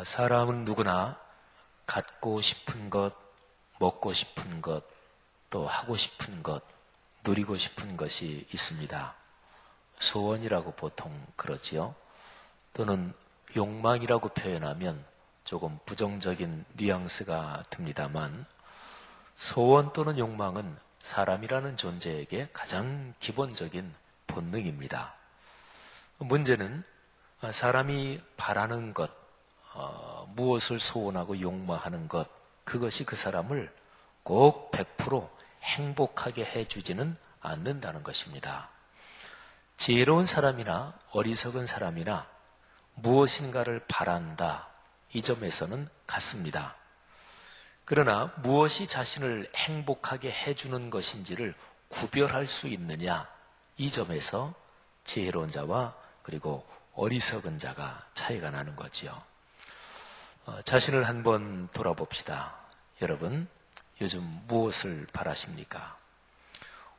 사람은 누구나 갖고 싶은 것, 먹고 싶은 것, 또 하고 싶은 것, 누리고 싶은 것이 있습니다. 소원이라고 보통 그러지요. 또는 욕망이라고 표현하면 조금 부정적인 뉘앙스가 듭니다만, 소원 또는 욕망은 사람이라는 존재에게 가장 기본적인 본능입니다. 문제는 사람이 바라는 것, 무엇을 소원하고 욕망하는 것, 그것이 그 사람을 꼭 100% 행복하게 해주지는 않는다는 것입니다. 지혜로운 사람이나 어리석은 사람이나 무엇인가를 바란다, 이 점에서는 같습니다. 그러나 무엇이 자신을 행복하게 해주는 것인지를 구별할 수 있느냐, 이 점에서 지혜로운 자와 그리고 어리석은 자가 차이가 나는 거지요. 자신을 한번 돌아봅시다. 여러분, 요즘 무엇을 바라십니까?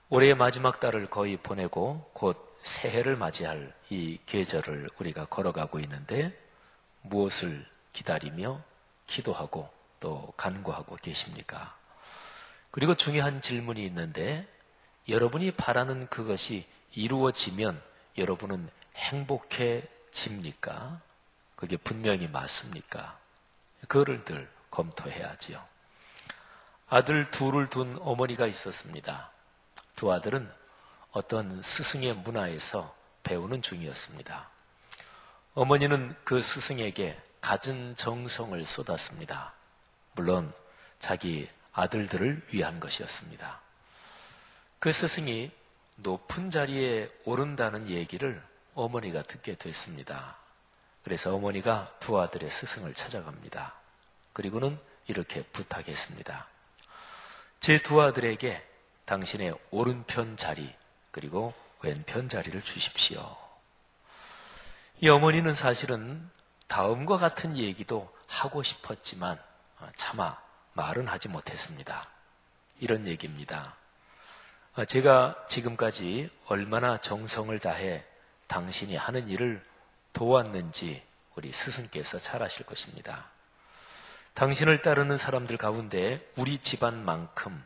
올해의 마지막 달을 거의 보내고 곧 새해를 맞이할 이 계절을 우리가 걸어가고 있는데, 무엇을 기다리며 기도하고 또 간구하고 계십니까? 그리고 중요한 질문이 있는데, 여러분이 바라는 그것이 이루어지면 여러분은 행복해집니까? 그게 분명히 맞습니까? 그거를 늘 검토해야지요. 아들 둘을 둔 어머니가 있었습니다. 두 아들은 어떤 스승의 문화에서 배우는 중이었습니다. 어머니는 그 스승에게 갖은 정성을 쏟았습니다. 물론 자기 아들들을 위한 것이었습니다. 그 스승이 높은 자리에 오른다는 얘기를 어머니가 듣게 됐습니다. 그래서 어머니가 두 아들의 스승을 찾아갑니다. 그리고는 이렇게 부탁했습니다. 제 두 아들에게 당신의 오른편 자리 그리고 왼편 자리를 주십시오. 이 어머니는 사실은 다음과 같은 얘기도 하고 싶었지만 차마 말은 하지 못했습니다. 이런 얘기입니다. 제가 지금까지 얼마나 정성을 다해 당신이 하는 일을 도왔는지 우리 스승께서 잘 아실 것입니다. 당신을 따르는 사람들 가운데 우리 집안만큼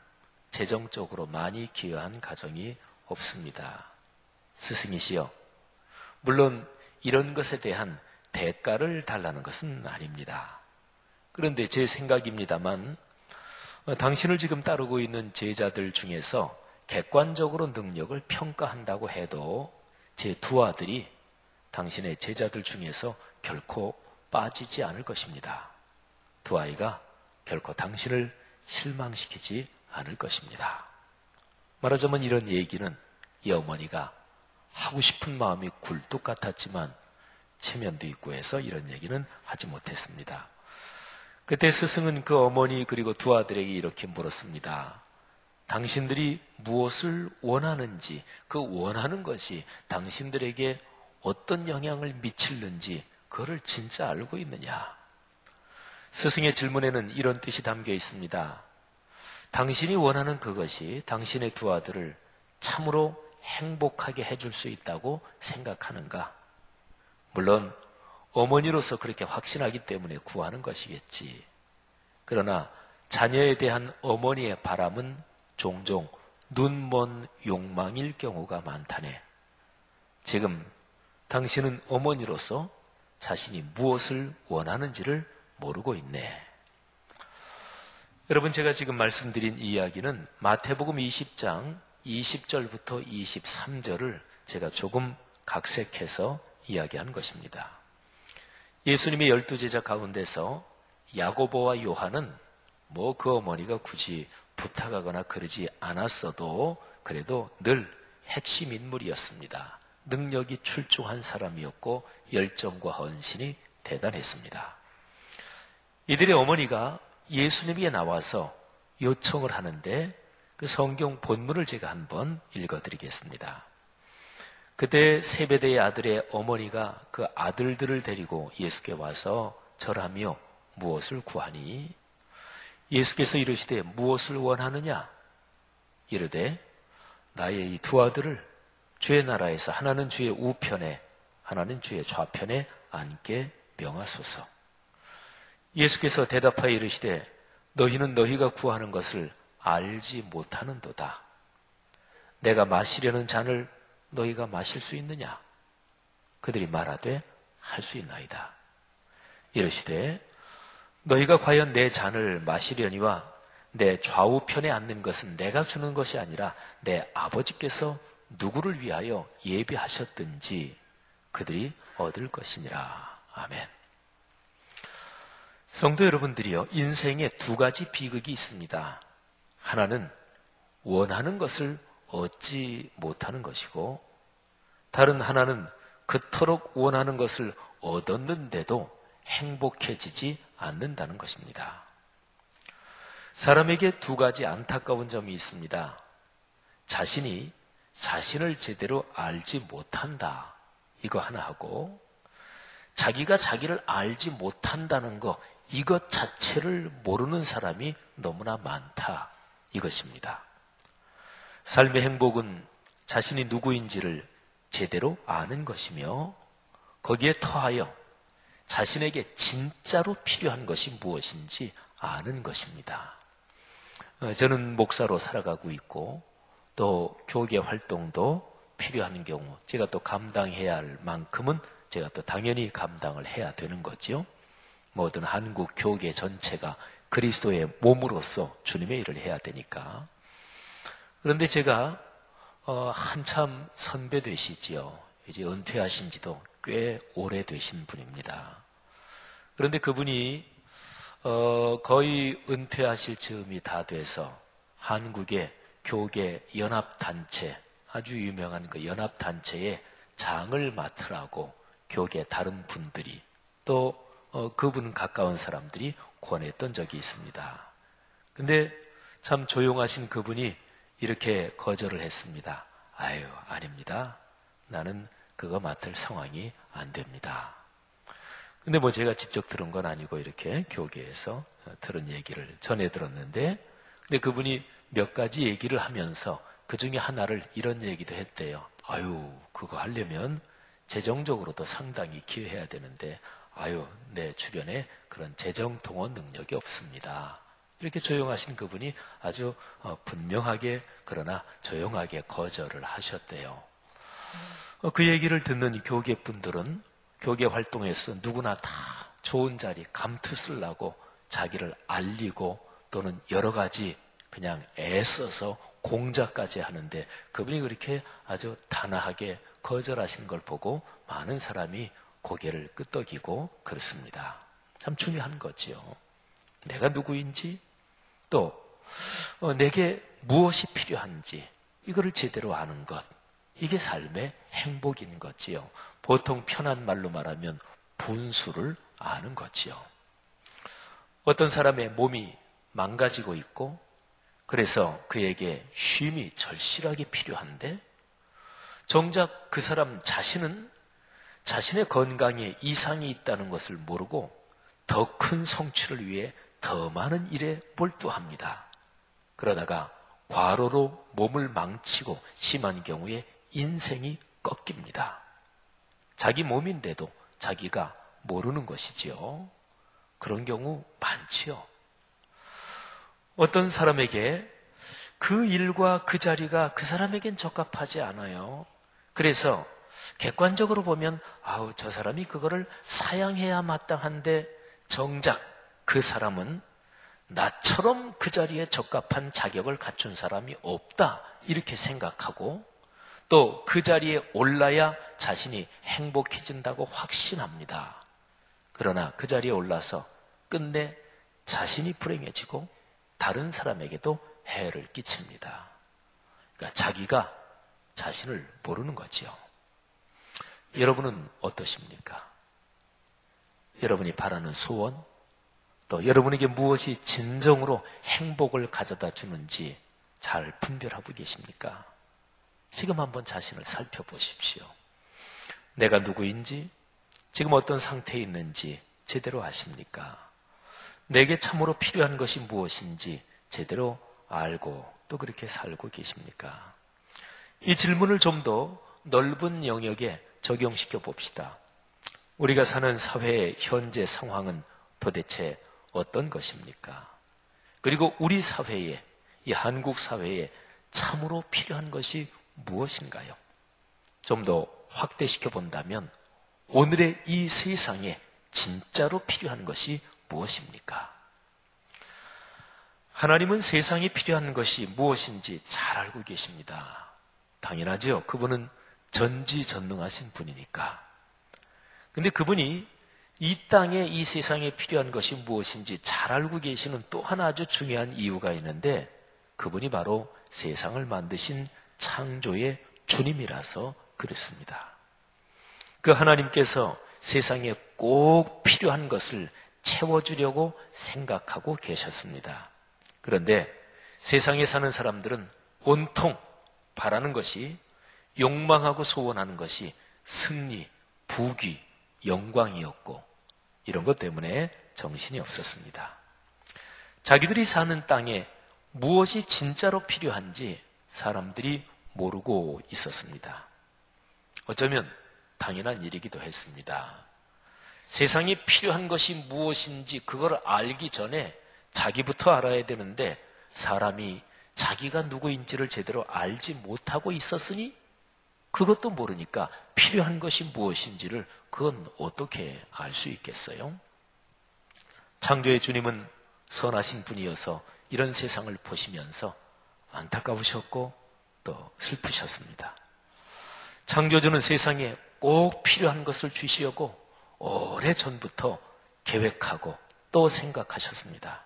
재정적으로 많이 기여한 가정이 없습니다. 스승이시여, 물론 이런 것에 대한 대가를 달라는 것은 아닙니다. 그런데 제 생각입니다만, 당신을 지금 따르고 있는 제자들 중에서 객관적으로 능력을 평가한다고 해도 제 두 아들이 당신의 제자들 중에서 결코 빠지지 않을 것입니다. 두 아이가 결코 당신을 실망시키지 않을 것입니다. 말하자면 이런 얘기는 이 어머니가 하고 싶은 마음이 굴뚝 같았지만 체면도 있고 해서 이런 얘기는 하지 못했습니다. 그때 스승은 그 어머니 그리고 두 아들에게 이렇게 물었습니다. 당신들이 무엇을 원하는지, 그 원하는 것이 당신들에게 어떤 영향을 미칠는지 그거를 진짜 알고 있느냐? 스승의 질문에는 이런 뜻이 담겨 있습니다. 당신이 원하는 그것이 당신의 두 아들을 참으로 행복하게 해줄 수 있다고 생각하는가? 물론 어머니로서 그렇게 확신하기 때문에 구하는 것이겠지. 그러나 자녀에 대한 어머니의 바람은 종종 눈먼 욕망일 경우가 많다네. 지금 당신은 어머니로서 자신이 무엇을 원하는지를 모르고 있네. 여러분, 제가 지금 말씀드린 이야기는 마태복음 20장 20절부터 23절을 제가 조금 각색해서 이야기한 것입니다. 예수님의 12제자 가운데서 야고보와 요한은 뭐 그 어머니가 굳이 부탁하거나 그러지 않았어도 그래도 늘 핵심 인물이었습니다. 능력이 출중한 사람이었고 열정과 헌신이 대단했습니다. 이들의 어머니가 예수님에게 나와서 요청을 하는데 그 성경 본문을 제가 한번 읽어드리겠습니다. 그때 세베대의 아들의 어머니가 그 아들들을 데리고 예수께 와서 절하며 무엇을 구하니? 예수께서 이르시되 무엇을 원하느냐? 이르되 나의 이 두 아들을 주의 나라에서 하나는 주의 우편에 하나는 주의 좌편에 앉게 명하소서. 예수께서 대답하여 이르시되 너희는 너희가 구하는 것을 알지 못하는도다. 내가 마시려는 잔을 너희가 마실 수 있느냐? 그들이 말하되 할 수 있나이다. 이르시되 너희가 과연 내 잔을 마시려니와 내 좌우편에 앉는 것은 내가 주는 것이 아니라 내 아버지께서 누구를 위하여 예비하셨든지 그들이 얻을 것이니라. 아멘. 성도 여러분들이요, 인생에 두 가지 비극이 있습니다. 하나는 원하는 것을 얻지 못하는 것이고, 다른 하나는 그토록 원하는 것을 얻었는데도 행복해지지 않는다는 것입니다. 사람에게 두 가지 안타까운 점이 있습니다. 자신이 자신을 제대로 알지 못한다, 이거 하나 하고, 자기가 자기를 알지 못한다는 거, 이것 자체를 모르는 사람이 너무나 많다, 이것입니다. 삶의 행복은 자신이 누구인지를 제대로 아는 것이며, 거기에 더하여 자신에게 진짜로 필요한 것이 무엇인지 아는 것입니다. 저는 목사로 살아가고 있고 또 교계 활동도 필요한 경우 제가 또 감당해야 할 만큼은 제가 또 당연히 감당을 해야 되는 거지요. 모든 한국 교계 전체가 그리스도의 몸으로서 주님의 일을 해야 되니까. 그런데 제가 한참 선배 되시지요. 이제 은퇴하신 지도 꽤 오래되신 분입니다. 그런데 그분이 거의 은퇴하실 즈음이 다 돼서 한국의 교계 연합단체, 아주 유명한 그 연합단체의 장을 맡으라고 교계 다른 분들이 또 그분 가까운 사람들이 권했던 적이 있습니다. 근데 참 조용하신 그분이 이렇게 거절을 했습니다. 아유, 아닙니다. 나는 그거 맡을 상황이 안 됩니다. 근데 뭐 제가 직접 들은 건 아니고 이렇게 교계에서 들은 얘기를 전해 들었는데, 근데 그분이 몇 가지 얘기를 하면서 그 중에 하나를 이런 얘기도 했대요. 아유, 그거 하려면 재정적으로도 상당히 기여해야 되는데, 아유, 내 주변에 그런 재정 동원 능력이 없습니다. 이렇게 조용하신 그분이 아주 분명하게 그러나 조용하게 거절을 하셨대요. 그 얘기를 듣는 교계 분들은 교계 활동에서 누구나 다 좋은 자리 감투 쓰려고 자기를 알리고 또는 여러 가지 그냥 애써서 공작까지 하는데, 그분이 그렇게 아주 단아하게 거절하시는 걸 보고 많은 사람이 고개를 끄덕이고 그렇습니다. 참 중요한 거지요. 내가 누구인지 또 내게 무엇이 필요한지 이거를 제대로 아는 것, 이게 삶의 행복인 거지요. 보통 편한 말로 말하면 분수를 아는 거지요. 어떤 사람의 몸이 망가지고 있고 그래서 그에게 쉼이 절실하게 필요한데, 정작 그 사람 자신은 자신의 건강에 이상이 있다는 것을 모르고 더 큰 성취를 위해 더 많은 일에 몰두합니다. 그러다가 과로로 몸을 망치고 심한 경우에 인생이 꺾입니다. 자기 몸인데도 자기가 모르는 것이지요. 그런 경우 많지요. 어떤 사람에게 그 일과 그 자리가 그 사람에겐 적합하지 않아요. 그래서 객관적으로 보면 아우, 저 사람이 그거를 사양해야 마땅한데 정작 그 사람은 나처럼 그 자리에 적합한 자격을 갖춘 사람이 없다, 이렇게 생각하고 또 그 자리에 올라야 자신이 행복해진다고 확신합니다. 그러나 그 자리에 올라서 끝내 자신이 불행해지고 다른 사람에게도 해를 끼칩니다. 그러니까 자기가 자신을 모르는 거지요. 여러분은 어떠십니까? 여러분이 바라는 소원, 또 여러분에게 무엇이 진정으로 행복을 가져다 주는지 잘 분별하고 계십니까? 지금 한번 자신을 살펴보십시오. 내가 누구인지, 지금 어떤 상태에 있는지 제대로 아십니까? 내게 참으로 필요한 것이 무엇인지 제대로 알고 또 그렇게 살고 계십니까? 이 질문을 좀 더 넓은 영역에 적용시켜 봅시다. 우리가 사는 사회의 현재 상황은 도대체 어떤 것입니까? 그리고 우리 사회에, 이 한국 사회에 참으로 필요한 것이 무엇인가요? 좀 더 확대시켜 본다면 오늘의 이 세상에 진짜로 필요한 것이 무엇입니까? 하나님은 세상에 필요한 것이 무엇인지 잘 알고 계십니다. 당연하죠. 그분은 전지전능하신 분이니까. 근데 그분이 이 땅에 이 세상에 필요한 것이 무엇인지 잘 알고 계시는 또 하나 아주 중요한 이유가 있는데 그분이 바로 세상을 만드신 창조의 주님이라서 그렇습니다. 그 하나님께서 세상에 꼭 필요한 것을 채워주려고 생각하고 계셨습니다. 그런데 세상에 사는 사람들은 온통 바라는 것이, 욕망하고 소원하는 것이 승리, 부귀, 영광이었고 이런 것 때문에 정신이 없었습니다. 자기들이 사는 땅에 무엇이 진짜로 필요한지 사람들이 모르고 있었습니다. 어쩌면 당연한 일이기도 했습니다. 세상에 필요한 것이 무엇인지 그걸 알기 전에 자기부터 알아야 되는데 사람이 자기가 누구인지를 제대로 알지 못하고 있었으니 그것도 모르니까 필요한 것이 무엇인지를 그건 어떻게 알 수 있겠어요? 창조의 주님은 선하신 분이어서 이런 세상을 보시면서 안타까우셨고 또 슬프셨습니다. 창조주는 세상에 꼭 필요한 것을 주시려고 오래전부터 계획하고 또 생각하셨습니다.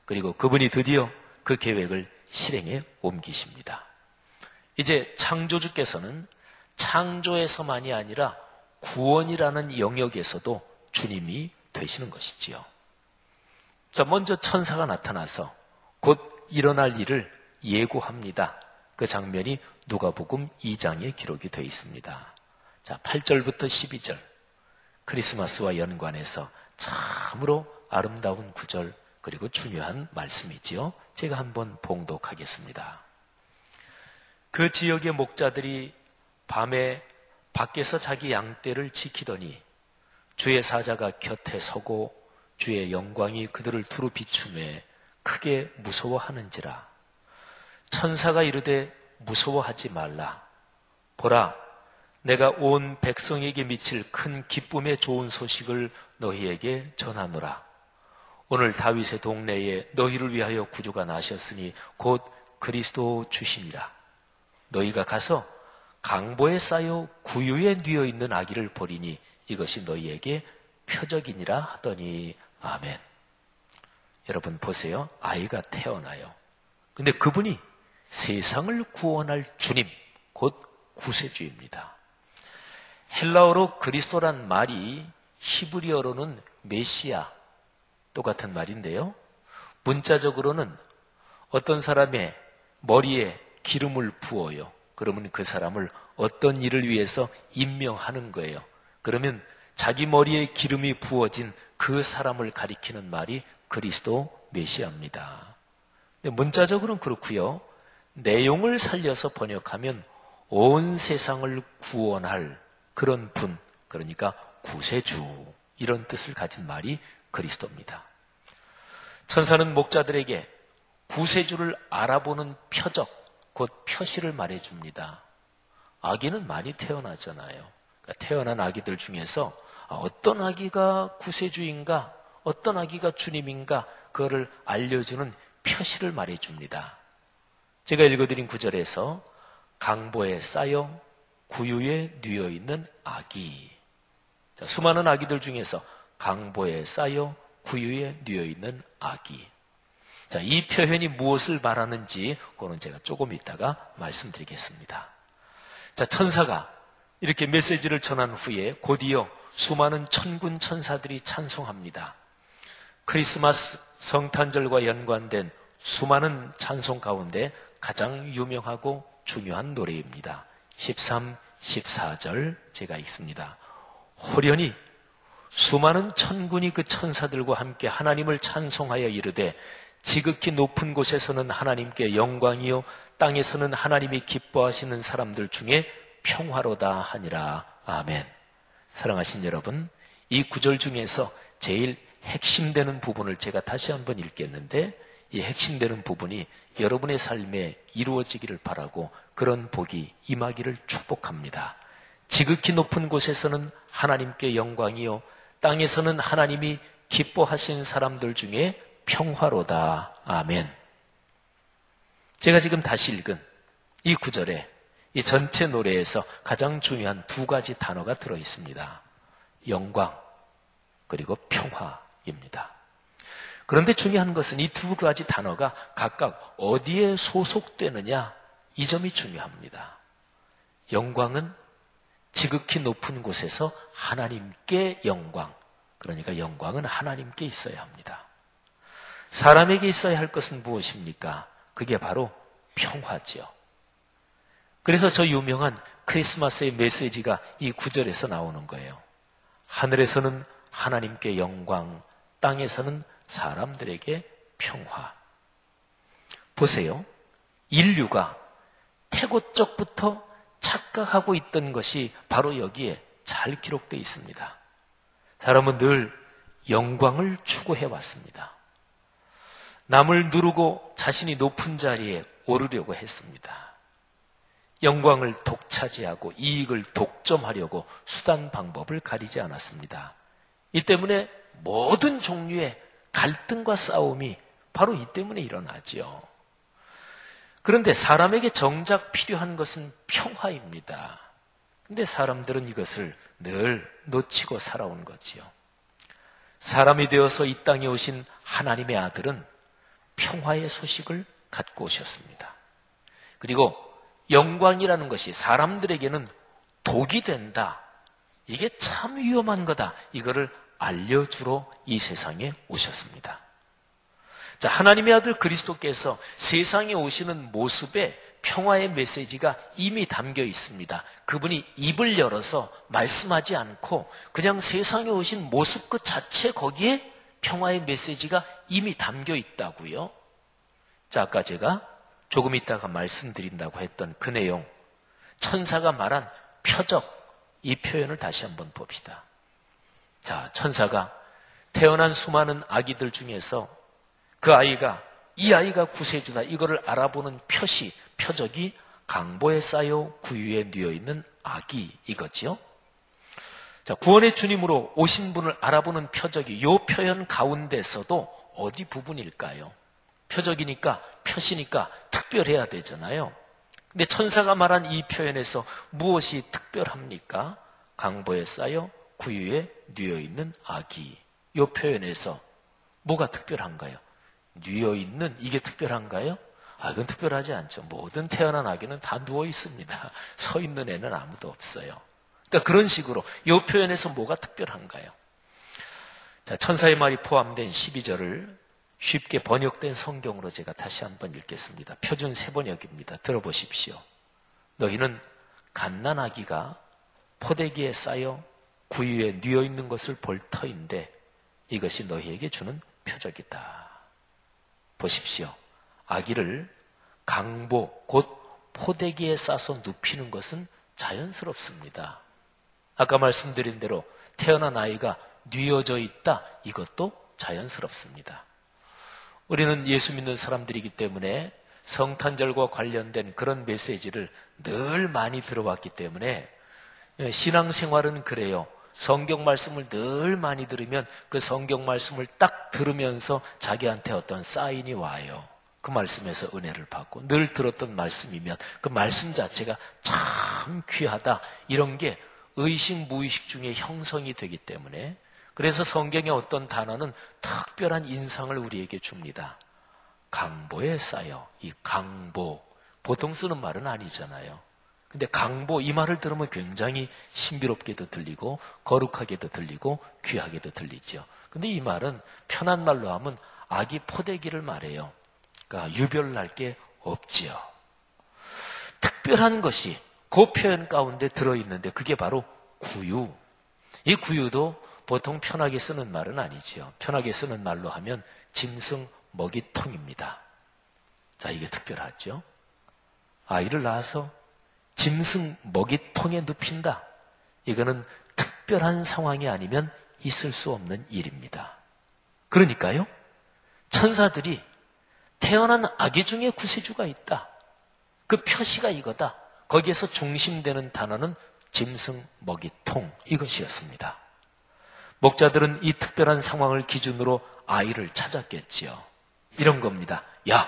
그리고 그분이 드디어 그 계획을 실행에 옮기십니다. 이제 창조주께서는 창조에서만이 아니라 구원이라는 영역에서도 주님이 되시는 것이지요. 자, 먼저 천사가 나타나서 곧 일어날 일을 예고합니다. 그 장면이 누가복음 2장에 기록이 되어 있습니다. 자, 8절부터 12절 크리스마스와 연관해서 참으로 아름다운 구절 그리고 중요한 말씀이지요. 제가 한번 봉독하겠습니다. 그 지역의 목자들이 밤에 밖에서 자기 양떼를 지키더니 주의 사자가 곁에 서고 주의 영광이 그들을 두루 비추매 크게 무서워하는지라. 천사가 이르되 무서워하지 말라. 보라, 내가 온 백성에게 미칠 큰 기쁨의 좋은 소식을 너희에게 전하노라. 오늘 다윗의 동네에 너희를 위하여 구주가 나셨으니 곧 그리스도 주시니라. 너희가 가서 강보에 쌓여 구유에 뉘어 있는 아기를 보리니 이것이 너희에게 표적이니라 하더니 아멘. 여러분 보세요. 아이가 태어나요. 근데 그분이 세상을 구원할 주님, 곧 구세주입니다. 헬라어로 그리스도란 말이 히브리어로는 메시아, 똑같은 말인데요. 문자적으로는 어떤 사람의 머리에 기름을 부어요. 그러면 그 사람을 어떤 일을 위해서 임명하는 거예요. 그러면 자기 머리에 기름이 부어진 그 사람을 가리키는 말이 그리스도 메시아입니다. 근데 문자적으로는 그렇고요. 내용을 살려서 번역하면 온 세상을 구원할 그런 분, 그러니까 구세주, 이런 뜻을 가진 말이 그리스도입니다. 천사는 목자들에게 구세주를 알아보는 표적, 곧 표시를 말해줍니다. 아기는 많이 태어나잖아요. 그러니까 태어난 아기들 중에서 어떤 아기가 구세주인가, 어떤 아기가 주님인가, 그거를 알려주는 표시를 말해줍니다. 제가 읽어드린 구절에서 강보에 쌓여 구유에 뉘어 있는 아기. 자, 수많은 아기들 중에서 강보에 쌓여 구유에 뉘어 있는 아기. 자, 이 표현이 무엇을 말하는지 그거는 제가 조금 이따가 말씀드리겠습니다. 자, 천사가 이렇게 메시지를 전한 후에 곧이어 수많은 천군 천사들이 찬송합니다. 크리스마스 성탄절과 연관된 수많은 찬송 가운데 가장 유명하고 중요한 노래입니다. 13, 14절 제가 읽습니다. 호련히 수많은 천군이 그 천사들과 함께 하나님을 찬송하여 이르되 지극히 높은 곳에서는 하나님께 영광이요 땅에서는 하나님이 기뻐하시는 사람들 중에 평화로다 하니라. 아멘. 사랑하신 여러분, 이 구절 중에서 제일 핵심되는 부분을 제가 다시 한번 읽겠는데, 이 핵심되는 부분이 여러분의 삶에 이루어지기를 바라고 그런 복이 임하기를 축복합니다. 지극히 높은 곳에서는 하나님께 영광이요 땅에서는 하나님이 기뻐하신 사람들 중에 평화로다. 아멘. 제가 지금 다시 읽은 이 구절에 이 전체 노래에서 가장 중요한 두 가지 단어가 들어 있습니다. 영광 그리고 평화입니다. 그런데 중요한 것은 이 두 가지 단어가 각각 어디에 소속되느냐, 이 점이 중요합니다. 영광은 지극히 높은 곳에서 하나님께 영광, 그러니까 영광은 하나님께 있어야 합니다. 사람에게 있어야 할 것은 무엇입니까? 그게 바로 평화지요. 그래서 저 유명한 크리스마스의 메시지가 이 구절에서 나오는 거예요. 하늘에서는 하나님께 영광, 땅에서는 사람들에게 평화. 보세요. 인류가 태고적부터 착각하고 있던 것이 바로 여기에 잘 기록되어 있습니다. 사람은 늘 영광을 추구해 왔습니다. 남을 누르고 자신이 높은 자리에 오르려고 했습니다. 영광을 독차지하고 이익을 독점하려고 수단 방법을 가리지 않았습니다. 이 때문에 모든 종류의 갈등과 싸움이 바로 이 때문에 일어나죠. 그런데 사람에게 정작 필요한 것은 평화입니다. 근데 사람들은 이것을 늘 놓치고 살아온 거지요. 사람이 되어서 이 땅에 오신 하나님의 아들은 평화의 소식을 갖고 오셨습니다. 그리고 영광이라는 것이 사람들에게는 독이 된다. 이게 참 위험한 거다. 이거를 알려주러 이 세상에 오셨습니다. 자, 하나님의 아들 그리스도께서 세상에 오시는 모습에 평화의 메시지가 이미 담겨 있습니다. 그분이 입을 열어서 말씀하지 않고 그냥 세상에 오신 모습 그 자체 거기에 평화의 메시지가 이미 담겨 있다고요. 자, 아까 제가 조금 있다가 말씀드린다고 했던 그 내용, 천사가 말한 표적, 이 표현을 다시 한번 봅시다. 자, 천사가 태어난 수많은 아기들 중에서 이 아이가 구세주다, 이거를 알아보는 표적이 강보에 쌓여 구유에 뉘어있는 아기, 이거지요. 자, 구원의 주님으로 오신 분을 알아보는 표적이 이 표현 가운데서도 어디 부분일까요? 표적이니까, 표시니까 특별해야 되잖아요. 근데 천사가 말한 이 표현에서 무엇이 특별합니까? 강보에 쌓여 구유에 뉘어있는 아기. 이 표현에서 뭐가 특별한가요? 뉘어있는, 이게 특별한가요? 그건 특별하지 않죠. 모든 태어난 아기는 다 누워 있습니다. 서 있는 애는 아무도 없어요. 그러니까 그런 식으로 이 표현에서 뭐가 특별한가요? 자, 천사의 말이 포함된 12절을 쉽게 번역된 성경으로 제가 다시 한번 읽겠습니다. 표준 세번역입니다. 들어보십시오. 너희는 갓난아기가 포대기에 쌓여 구유에 뉘어있는 것을 볼 터인데 이것이 너희에게 주는 표적이다. 보십시오. 아기를 강보, 곧 포대기에 싸서 눕히는 것은 자연스럽습니다. 아까 말씀드린 대로 태어난 아이가 뉘어져 있다, 이것도 자연스럽습니다. 우리는 예수 믿는 사람들이기 때문에 성탄절과 관련된 그런 메시지를 늘 많이 들어왔기 때문에 신앙생활은 그래요. 성경 말씀을 늘 많이 들으면 그 성경 말씀을 딱 들으면서 자기한테 어떤 사인이 와요. 그 말씀에서 은혜를 받고 늘 들었던 말씀이면 그 말씀 자체가 참 귀하다. 이런 게 의식 무의식 중에 형성이 되기 때문에 그래서 성경의 어떤 단어는 특별한 인상을 우리에게 줍니다. 강보에 쌓여. 이 강보, 보통 쓰는 말은 아니잖아요. 근데 강보, 이 말을 들으면 굉장히 신비롭게도 들리고 거룩하게도 들리고 귀하게도 들리죠. 근데 이 말은 편한 말로 하면 아기 포대기를 말해요. 그러니까 유별날 게 없지요. 특별한 것이 그 표현 가운데 들어있는데 그게 바로 구유. 이 구유도 보통 편하게 쓰는 말은 아니지요. 편하게 쓰는 말로 하면 짐승 먹이통입니다. 자, 이게 특별하죠. 아이를 낳아서 짐승 먹이통에 눕힌다. 이거는 특별한 상황이 아니면 있을 수 없는 일입니다. 그러니까요, 천사들이 태어난 아기 중에 구세주가 있다, 그 표시가 이거다, 거기에서 중심되는 단어는 짐승 먹이통, 이것이었습니다. 목자들은 이 특별한 상황을 기준으로 아이를 찾았겠지요. 이런 겁니다. 야,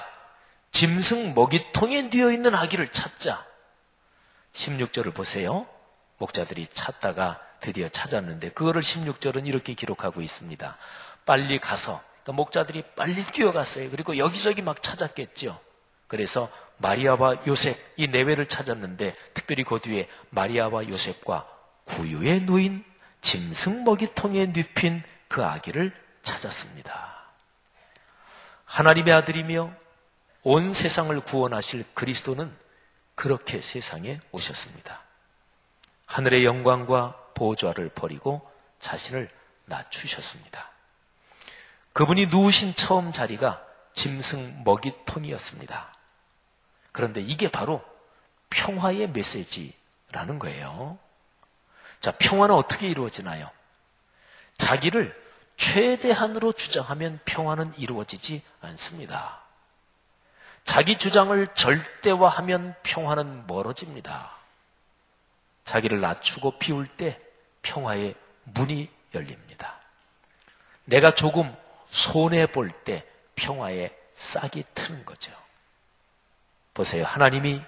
짐승 먹이통에 뉘어있는 아기를 찾자. 16절을 보세요. 목자들이 찾다가 드디어 찾았는데 그거를 16절은 이렇게 기록하고 있습니다. 빨리 가서, 그러니까 목자들이 빨리 뛰어갔어요. 그리고 여기저기 막 찾았겠죠. 그래서 마리아와 요셉, 이 내외를 찾았는데 특별히 그 뒤에 마리아와 요셉과 구유에 누인 짐승 먹이통에 눕힌 그 아기를 찾았습니다. 하나님의 아들이며 온 세상을 구원하실 그리스도는 그렇게 세상에 오셨습니다. 하늘의 영광과 보좌를 버리고 자신을 낮추셨습니다. 그분이 누우신 처음 자리가 짐승 먹이통이었습니다. 그런데 이게 바로 평화의 메시지라는 거예요. 자, 평화는 어떻게 이루어지나요? 자기를 최대한으로 주장하면 평화는 이루어지지 않습니다. 자기 주장을 절대화하면 평화는 멀어집니다. 자기를 낮추고 비울 때 평화의 문이 열립니다. 내가 조금 손해볼 때 평화의 싹이 트는 거죠. 보세요. 하나님이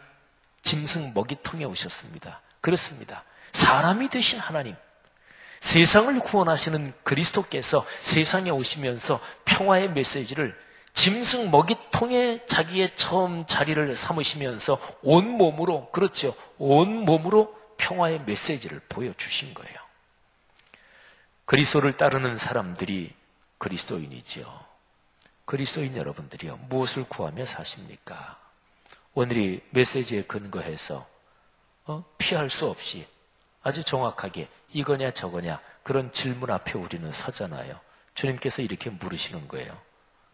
짐승 먹이통에 오셨습니다. 그렇습니다. 사람이 되신 하나님, 세상을 구원하시는 그리스도께서 세상에 오시면서 평화의 메시지를 짐승 먹이통에 자기의 처음 자리를 삼으시면서 온몸으로, 그렇죠, 온몸으로 평화의 메시지를 보여주신 거예요. 그리스도를 따르는 사람들이 그리스도인이지요. 그리스도인 여러분들이요, 무엇을 구하며 사십니까? 오늘이 메시지에 근거해서 피할 수 없이 아주 정확하게 이거냐 저거냐 그런 질문 앞에 우리는 서잖아요. 주님께서 이렇게 물으시는 거예요.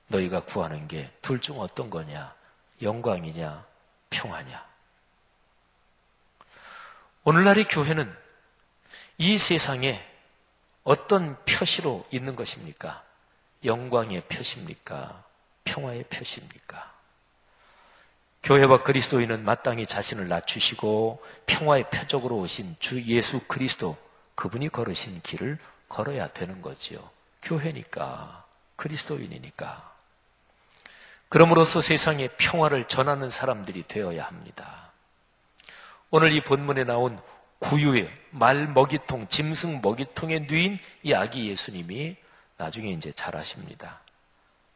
너희가 구하는 게 둘 중 어떤 거냐? 영광이냐? 평화냐? 오늘날의 교회는 이 세상에 어떤 표시로 있는 것입니까? 영광의 표시입니까? 평화의 표시입니까? 교회와 그리스도인은 마땅히 자신을 낮추시고 평화의 표적으로 오신 주 예수 그리스도, 그분이 걸으신 길을 걸어야 되는 거지요. 교회니까, 그리스도인이니까. 그럼으로써 세상에 평화를 전하는 사람들이 되어야 합니다. 오늘 이 본문에 나온 구유의 말 먹이통, 짐승 먹이통에 누인 이 아기 예수님이 나중에 이제 잘하십니다.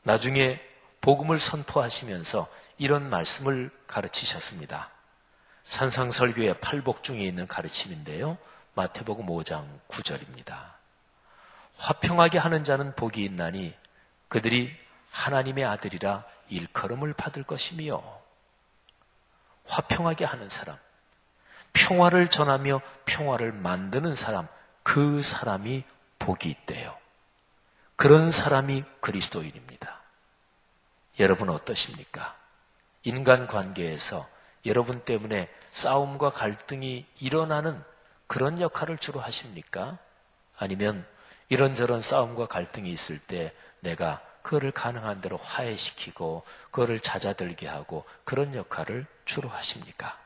나중에 복음을 선포하시면서 이런 말씀을 가르치셨습니다. 산상설교의 팔복 중에 있는 가르침인데요. 마태복음 5장 9절입니다. 화평하게 하는 자는 복이 있나니 그들이 하나님의 아들이라 일컬음을 받을 것이며, 화평하게 하는 사람, 평화를 전하며 평화를 만드는 사람, 그 사람이 복이 있대요. 그런 사람이 그리스도인입니다. 여러분 어떠십니까? 인간관계에서 여러분 때문에 싸움과 갈등이 일어나는 그런 역할을 주로 하십니까? 아니면 이런저런 싸움과 갈등이 있을 때 내가 그거를 가능한 대로 화해시키고 그거를 잦아들게 하고 그런 역할을 주로 하십니까?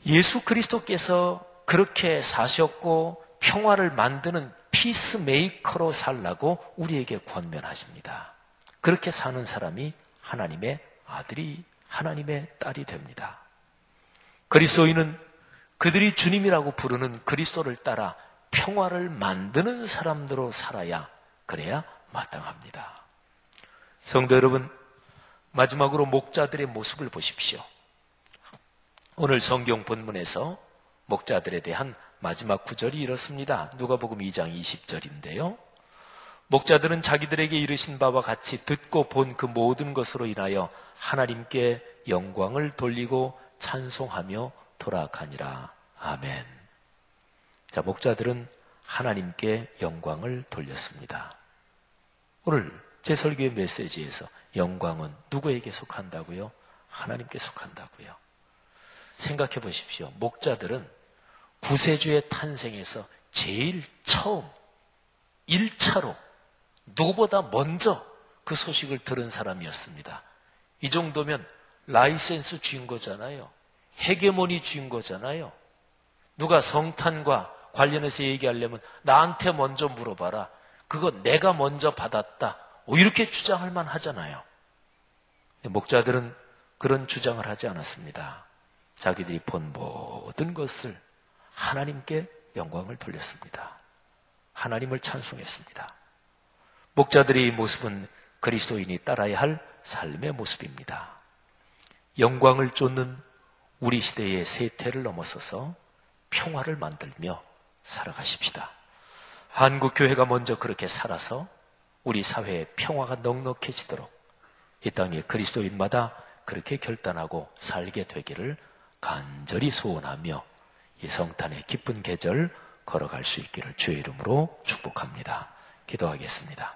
예수 그리스도께서 그렇게 사셨고 평화를 만드는 피스메이커로 살라고 우리에게 권면하십니다. 그렇게 사는 사람이 하나님의 아들이, 하나님의 딸이 됩니다. 그리스도인은 그들이 주님이라고 부르는 그리스도를 따라 평화를 만드는 사람들로 살아야, 그래야 마땅합니다. 성도 여러분, 마지막으로 목자들의 모습을 보십시오. 오늘 성경 본문에서 목자들에 대한 마지막 구절이 이렇습니다. 누가복음 2장 20절인데요. 목자들은 자기들에게 이르신 바와 같이 듣고 본 그 모든 것으로 인하여 하나님께 영광을 돌리고 찬송하며 돌아가니라. 아멘. 자, 목자들은 하나님께 영광을 돌렸습니다. 오늘 제 설교의 메시지에서 영광은 누구에게 속한다고요? 하나님께 속한다고요. 생각해 보십시오. 목자들은 구세주의 탄생에서 제일 처음 1차로 누구보다 먼저 그 소식을 들은 사람이었습니다. 이 정도면 라이센스 쥔 거잖아요. 헤게모니 쥔 거잖아요. 누가 성탄과 관련해서 얘기하려면 나한테 먼저 물어봐라. 그거 내가 먼저 받았다. 이렇게 주장할 만 하잖아요. 목자들은 그런 주장을 하지 않았습니다. 자기들이 본 모든 것을 하나님께 영광을 돌렸습니다. 하나님을 찬송했습니다. 목자들의 이 모습은 그리스도인이 따라야 할 삶의 모습입니다. 영광을 쫓는 우리 시대의 세태를 넘어서서 평화를 만들며 살아가십시다. 한국교회가 먼저 그렇게 살아서 우리 사회에 평화가 넉넉해지도록 이 땅의 그리스도인마다 그렇게 결단하고 살게 되기를 간절히 소원하며 이 성탄의 기쁜 계절 걸어갈 수 있기를 주의 이름으로 축복합니다. 기도하겠습니다.